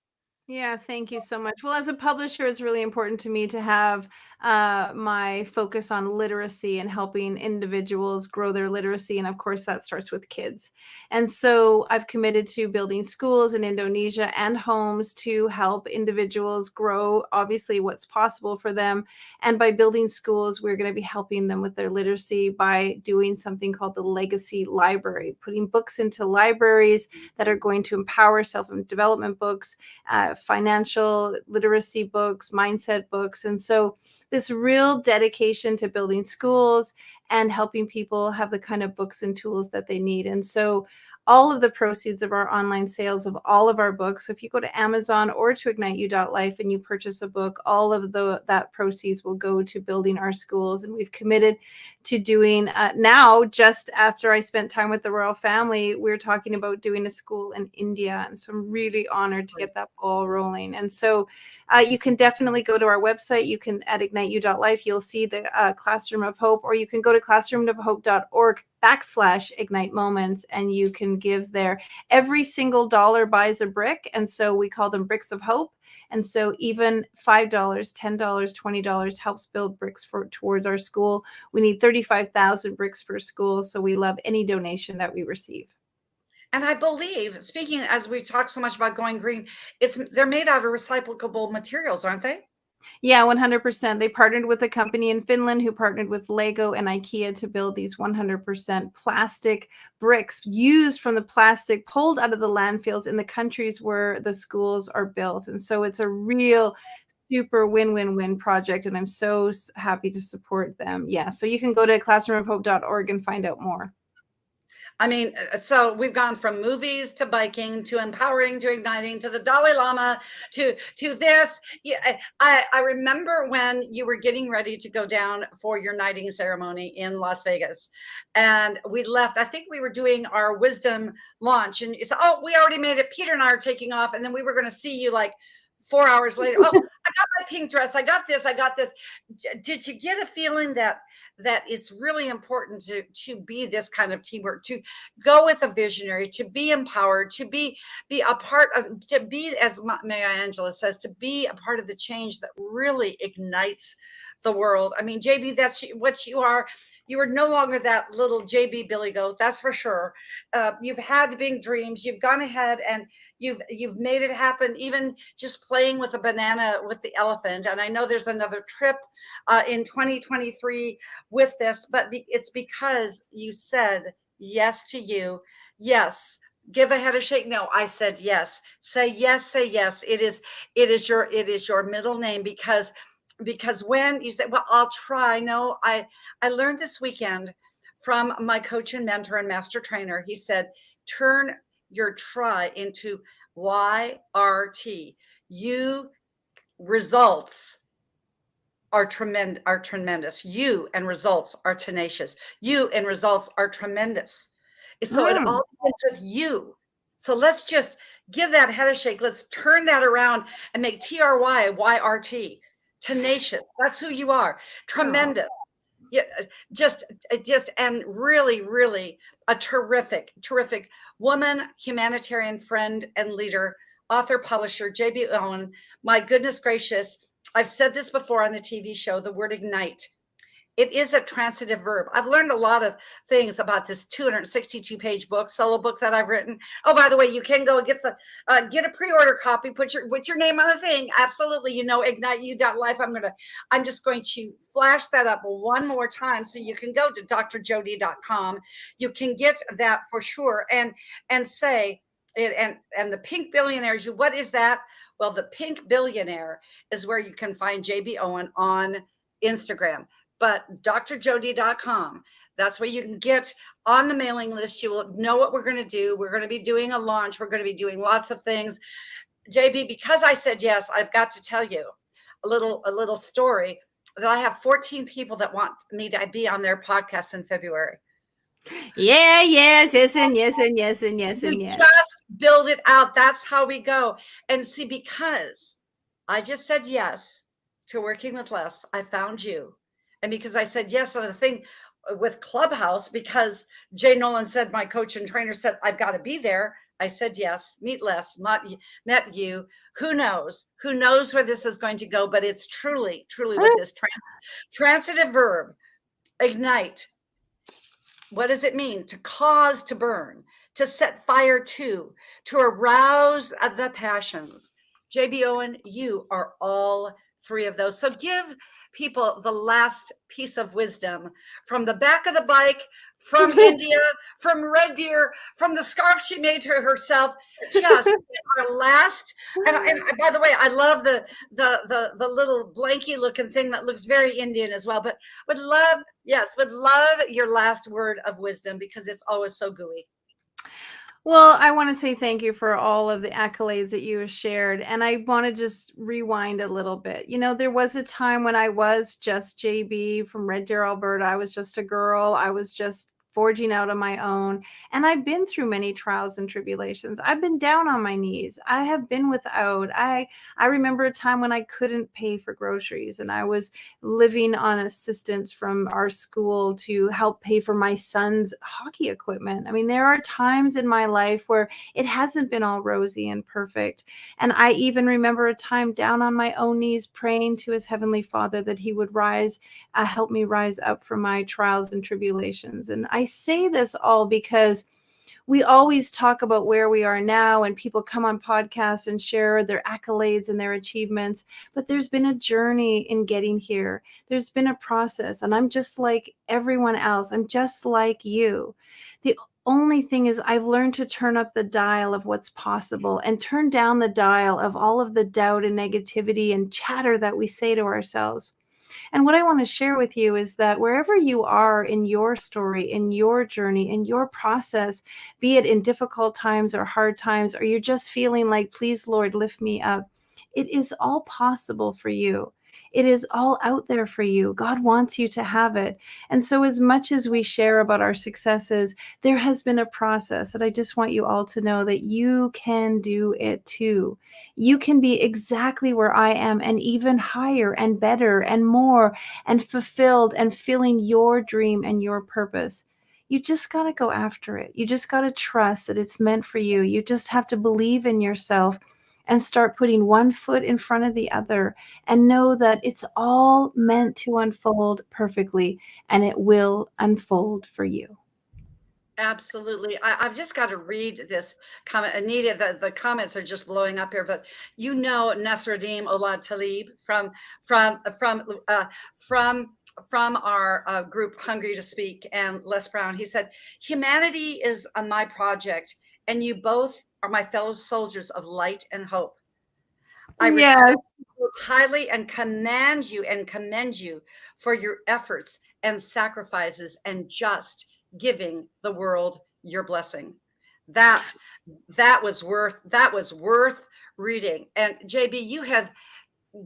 Yeah, thank you so much. Well, as a publisher, it's really important to me to have my focus on literacy and helping individuals grow their literacy. And of course, that starts with kids. And so I've committed to building schools in Indonesia and homes to help individuals grow, obviously, what's possible for them. And by building schools, we're going to be helping them with their literacy by doing something called the Legacy Library, putting books into libraries that are going to empower self-development books, financial literacy books, mindset books. And so this real dedication to building schools and helping people have the kind of books and tools that they need. And so all of the proceeds of our online sales of all of our books, so if you go to Amazon or to igniteyou.life and you purchase a book, all of that proceeds will go to building our schools. And we've committed to doing now, just after I spent time with the royal family, we're talking about doing a school in India. And so I'm really honored to get that ball rolling. And so you can definitely go to our website. You can at igniteyou.life, you'll see the Classroom of Hope, or you can go to classroomofhope.org/ignite moments, and you can give there. Every single dollar buys a brick, and so we call them bricks of hope. And so even $5, $10, $20 helps build bricks towards our school. We need 35,000 bricks per school, so we love any donation that we receive. And I believe, speaking as we talk so much about going green, they're made out of recyclable materials, aren't they? Yeah, 100%. They partnered with a company in Finland who partnered with Lego and IKEA to build these 100% plastic bricks used from the plastic pulled out of the landfills in the countries where the schools are built. And so it's a real super win-win-win project, and I'm so happy to support them. Yeah, so you can go to classroomofhope.org and find out more. I mean, so we've gone from movies to biking to empowering to igniting to the Dalai Lama to this. Yeah, I remember when you were getting ready to go down for your knighting ceremony in Las Vegas, and we left. I think we were doing our wisdom launch, and you said, "Oh, we already made it. Peter and I are taking off," and then we were going to see you like 4 hours later. Oh, I got my pink dress. I got this. I got this. Did you get a feeling that it's really important to be this kind of teamwork, to go with a visionary, to be empowered, to be a part of, to be, as Maya Angelou says, to be a part of the change that really ignites the world. I mean, JB, that's what you are. You are no longer that little JB Billy Goat, that's for sure. You've had big dreams. You've gone ahead and you've made it happen, even just playing with a banana with the elephant. And I know there's another trip in 2023 with this, but it's because you said yes to you. Yes. Give a head a shake. No, I said yes. Say yes, say yes. It is your middle name, because when you say, well, I'll try. No, I learned this weekend from my coach and mentor and master trainer. He said, turn your try into YRT. You results are tremendous. You and results are tenacious. You and results are tremendous. So it all begins with you. So let's just give that head a shake. Let's turn that around and make TRY YRT. Tenacious. That's who you are. Tremendous. Yeah, just and really a terrific woman, humanitarian friend and leader, author, publisher, JB Owen. My goodness gracious. I've said this before on the TV show, the word ignite. It is a transitive verb. I've learned a lot of things about this 262-page book, solo book that I've written. Oh, by the way, you can go get get a pre-order copy. Put your name on the thing. Absolutely, igniteyou.life. I'm just going to flash that up one more time, so you can go to drjody.com. You can get that for sure, and say it. And the Pink Billionaires. What is that? Well, the Pink Billionaire is where you can find JB Owen on Instagram. But drjody.com, that's where you can get on the mailing list. You will know what we're going to do. We're going to be doing a launch. We're going to be doing lots of things. JB, because I said yes, I've got to tell you a little story that I have 14 people that want me to be on their podcast in February. Yes. Just build it out. That's how we go. And see, because I just said yes to working with Les, I found you. And because I said yes on the thing with Clubhouse, because Jay Nolan said, my coach and trainer said, I've got to be there. I said yes, meet Les, met you. Who knows where this is going to go, but it's truly with this transitive verb, ignite. What does it mean? To cause to burn, to set fire to arouse the passions. JB Owen, you are all three of those. So give people the last piece of wisdom from the back of the bike, from India, from Red Deer, from the scarf she made to herself. Just our last, and by the way, I love the little blanky looking thing that looks very Indian as well. But would love your last word of wisdom, because it's always so gooey. Well, I want to say thank you for all of the accolades that you have shared. And I want to just rewind a little bit. You know, there was a time when I was just JB from Red Deer, Alberta. I was just a girl. I was just forging out on my own. And I've been through many trials and tribulations. I've been down on my knees. I have been without. I remember a time when I couldn't pay for groceries, and I was living on assistance from our school to help pay for my son's hockey equipment. I mean, there are times in my life where it hasn't been all rosy and perfect. And I even remember a time down on my own knees praying to his heavenly Father that he would help me rise up from my trials and tribulations. And I say this all because we always talk about where we are now, and people come on podcasts and share their accolades and their achievements, but there's been a journey in getting here. There's been a process, and I'm just like everyone else. I'm just like you. The only thing is I've learned to turn up the dial of what's possible and turn down the dial of all of the doubt and negativity and chatter that we say to ourselves. And what I want to share with you is that wherever you are in your story, in your journey, in your process, be it in difficult times or hard times, or you're just feeling like, please, Lord, lift me up, it is all possible for you. It is all out there for you. God wants you to have it. And so as much as we share about our successes, there has been a process that I just want you all to know that you can do it too. You can be exactly where I am, and even higher and better and more and fulfilled and filling your dream and your purpose. You just got to go after it. You just got to trust that it's meant for you. You just have to believe in yourself and start putting one foot in front of the other, and know that it's all meant to unfold perfectly, and it will unfold for you. Absolutely. I've just got to read this comment. Anita, the comments are just blowing up here, but you know Nasruddin Olad Talib from our group Hungry to Speak, and Les Brown. He said, humanity is my project, and you both are my fellow soldiers of light and hope. I respect you highly and commend you for your efforts and sacrifices and just giving the world your blessing. That was worth reading. And JB, you have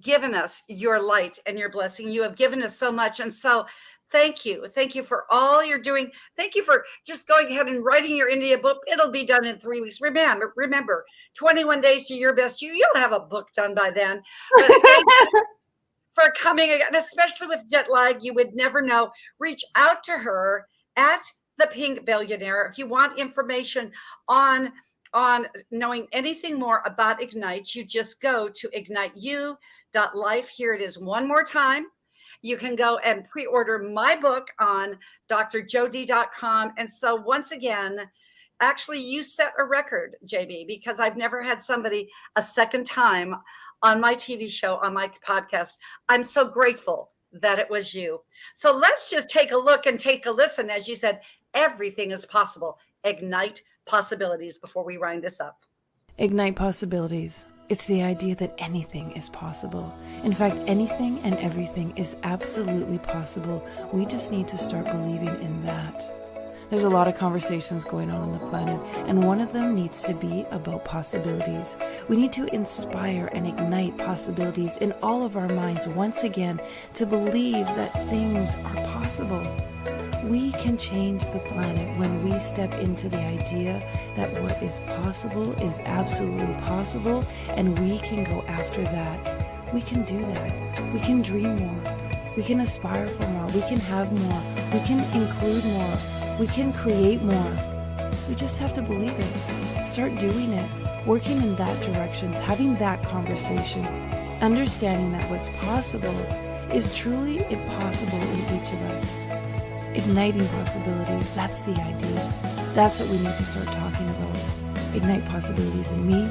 given us your light and your blessing. You have given us so much. And so thank you for all you're doing. Thank you for just going ahead and writing your India book. It'll be done in 3 weeks. Remember, 21 days to your best you. You'll have a book done by then. But thank you for coming again, especially with jet lag. You would never know. Reach out to her at the Pink Billionaire if you want information on knowing anything more about Ignite. You just go to igniteyou.life. Here it is one more time. You can go and pre-order my book on drjodi.com. And so once again, actually you set a record, JB, because I've never had somebody a second time on my TV show, on my podcast. I'm so grateful that it was you. So let's just take a look and take a listen. As you said, everything is possible. Ignite possibilities before we wind this up. Ignite possibilities. It's the idea that anything is possible. In fact, anything and everything is absolutely possible. We just need to start believing in that. There's a lot of conversations going on the planet, and one of them needs to be about possibilities. We need to inspire and ignite possibilities in all of our minds once again to believe that things are possible. We can change the planet when we step into the idea that what is possible is absolutely possible, and we can go after that. We can do that. We can dream more. We can aspire for more. We can have more. We can include more. We can create more. We just have to believe it. Start doing it. Working in that direction. Having that conversation. Understanding that what's possible is truly impossible in each of us. Igniting possibilities, that's the idea. That's what we need to start talking about. Ignite possibilities in me,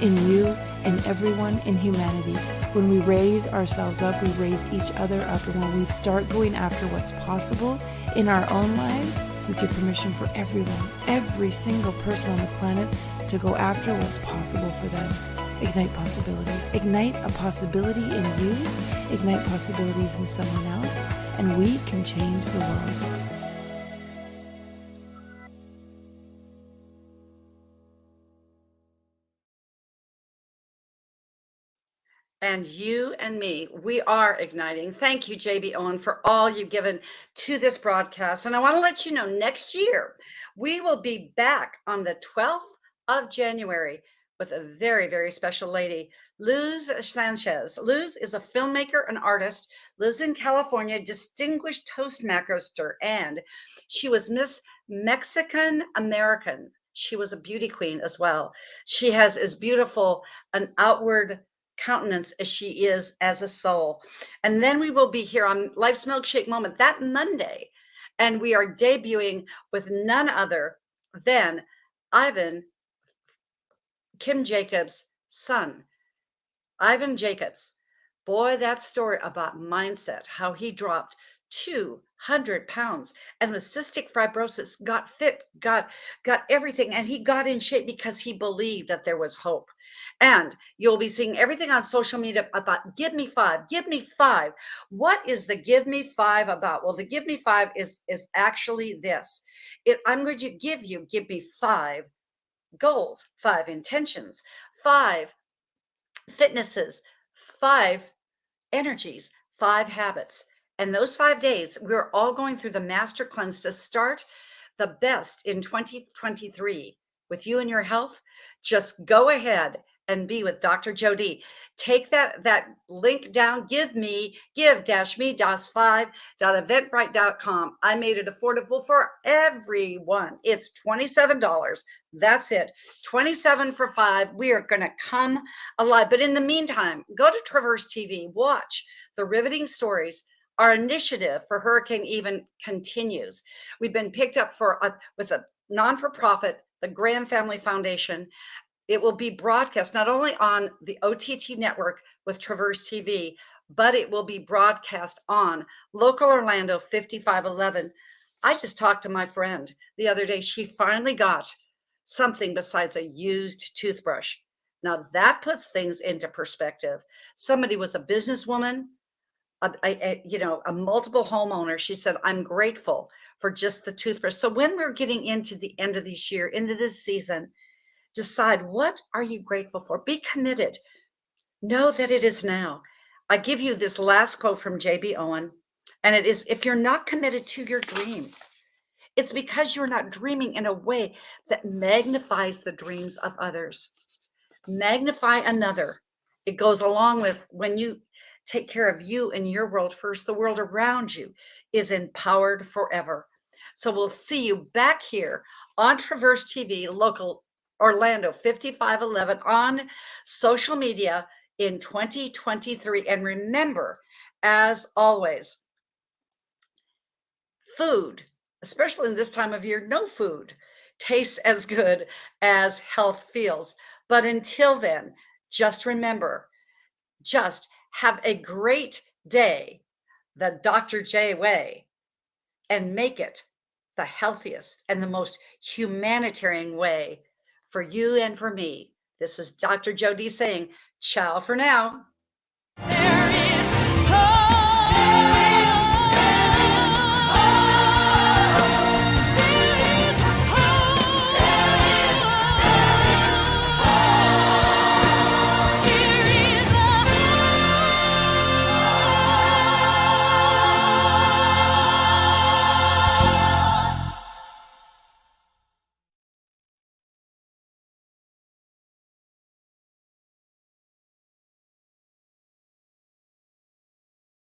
in you, in everyone, in humanity. When we raise ourselves up, we raise each other up. And when we start going after what's possible in our own lives, We give permission for everyone, every single person on the planet, to go after what's possible for them. Ignite possibilities. Ignite a possibility in you, ignite possibilities in someone else, and we can change the world. And you and me, we are igniting. Thank you, JB Owen, for all you've given to this broadcast. And I want to let you know next year, we will be back on the 12th of January with a very, very special lady, Luz Sanchez. Luz is a filmmaker and artist, lives in California, distinguished Toastmaster, and she was Miss Mexican American. She was a beauty queen as well. She has as beautiful an outward countenance as she is as a soul. And then we will be here on Life's Milkshake Moment that Monday. And we are debuting with none other than Ivan, Kim Jacobs' son, Ivan Jacobs. Boy, that story about mindset, how he dropped 200 pounds and with cystic fibrosis got fit, got everything, and he got in shape because he believed that there was hope. And you'll be seeing everything on social media about give me five, give me five. What is the give me five about? Well, the give me five is actually this. I'm going to give me five goals, five intentions, five fitnesses, five energies, five habits. And those 5 days, we're all going through the master cleanse to start the best in 2023 with you and your health. Just go ahead and be with Dr. Jody. Take that link down, give-me-5.eventbrite.com. I made it affordable for everyone. It's $27. That's it. 27 for 5. We are going to come alive. But in the meantime, go to Traverse TV, watch the riveting stories. Our initiative for Hurricane Even continues. We've been picked up with a non-for-profit, the Graham Family Foundation. It will be broadcast not only on the OTT network with Traverse TV, but it will be broadcast on local Orlando 5511. I just talked to my friend the other day. She finally got something besides a used toothbrush. Now that puts things into perspective. Somebody was a businesswoman, a multiple homeowner. She said, I'm grateful for just the toothbrush. So when we're getting into the end of this year, into this season, decide, what are you grateful for? Be committed. Know that it is now. I give you this last quote from JB Owen, and it is, if you're not committed to your dreams, it's because you're not dreaming in a way that magnifies the dreams of others. Magnify another. It goes along with when you take care of you and your world first, the world around you is empowered forever. So we'll see you back here on Traverse TV, local Orlando 5511, on social media in 2023. And remember, as always, food, especially in this time of year, no food tastes as good as health feels. But until then, just remember, just have a great day, the Dr. J way, and make it the healthiest and the most humanitarian way for you and for me. This is Dr. Jody saying, ciao for now.